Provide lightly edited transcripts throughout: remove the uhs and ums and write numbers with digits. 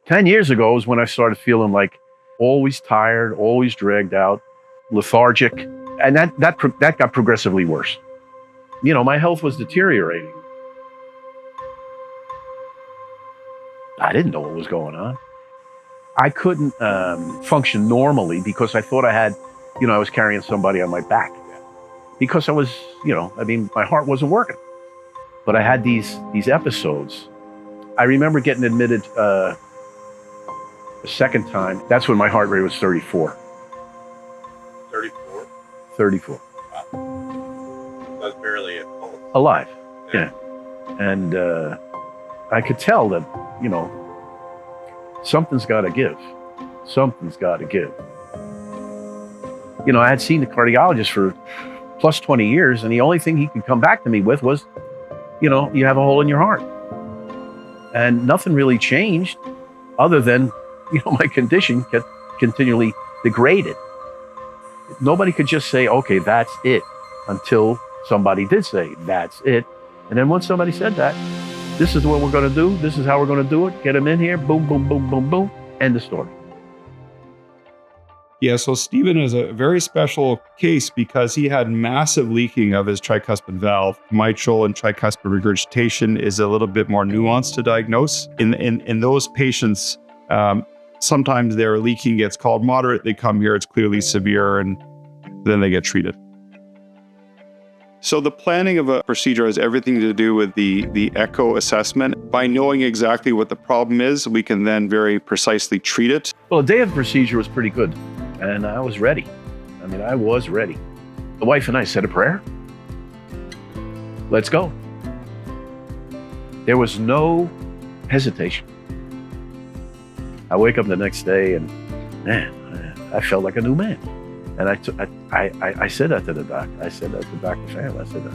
10 years ago was when I started feeling like always tired, always dragged out, lethargic. And that got progressively worse. You know, my health was deteriorating. I didn't know what was going on. I couldn't function normally because I thought I was carrying somebody on my back. Because I was, my heart wasn't working. But I had these episodes. I remember getting admitted the second time. That's when my heart rate was 34. 34? 34. Wow. That's barely a pulse. Alive, yeah. And I could tell that, something's got to give. Something's got to give. I had seen the cardiologist for plus 20 years, and the only thing he could come back to me with was, you have a hole in your heart. And nothing really changed other than, my condition kept continually degraded. Nobody could just say, okay, that's it, until somebody did say, that's it. And then once somebody said that, this is what we're going to do, this is how we're going to do it, get them in here, boom, boom, boom, boom, boom, end the story. Yeah, so Stephen is a very special case because he had massive leaking of his tricuspid valve. Mitral and tricuspid regurgitation is a little bit more nuanced to diagnose. In those patients, sometimes their leaking gets called moderate. They come here, it's clearly severe, and then they get treated. So the planning of a procedure has everything to do with the echo assessment. By knowing exactly what the problem is, we can then very precisely treat it. Well, the day of the procedure was pretty good, and I was ready. I was ready. The wife and I said a prayer. Let's go. There was no hesitation. I wake up the next day and, man, I felt like a new man. And I said that to the doctor. I said that to Dr. Pham. I said,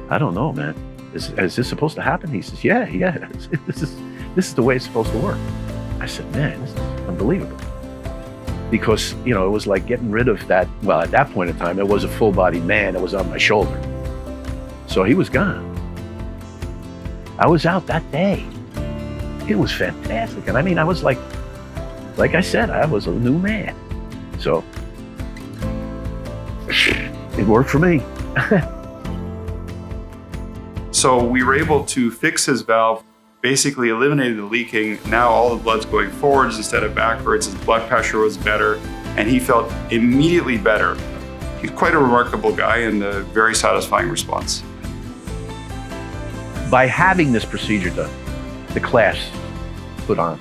I don't know, man. Is this supposed to happen? He says, yeah. This is the way it's supposed to work. I said, man, this is unbelievable. Because, it was like getting rid of that. Well, at that point in time, it was a full-bodied man that was on my shoulder. So he was gone. I was out that day. It was fantastic. And I was like I said, I was a new man. So it worked for me. So we were able to fix his valve, basically eliminated the leaking. Now all the blood's going forwards instead of backwards. His blood pressure was better, and he felt immediately better. He's quite a remarkable guy and a very satisfying response. By having this procedure done, the class put on,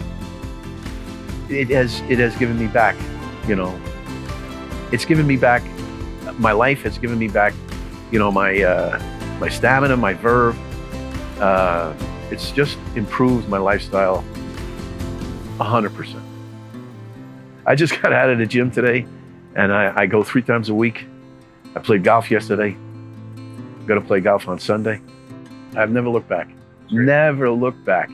it has given me back, it's given me back my life. It's given me back, my stamina, my verve. It's just improved my lifestyle 100%. I just got out of the gym today, and I go 3 times a week. I played golf yesterday. I'm gonna play golf on Sunday. I've never looked back. Never looked back.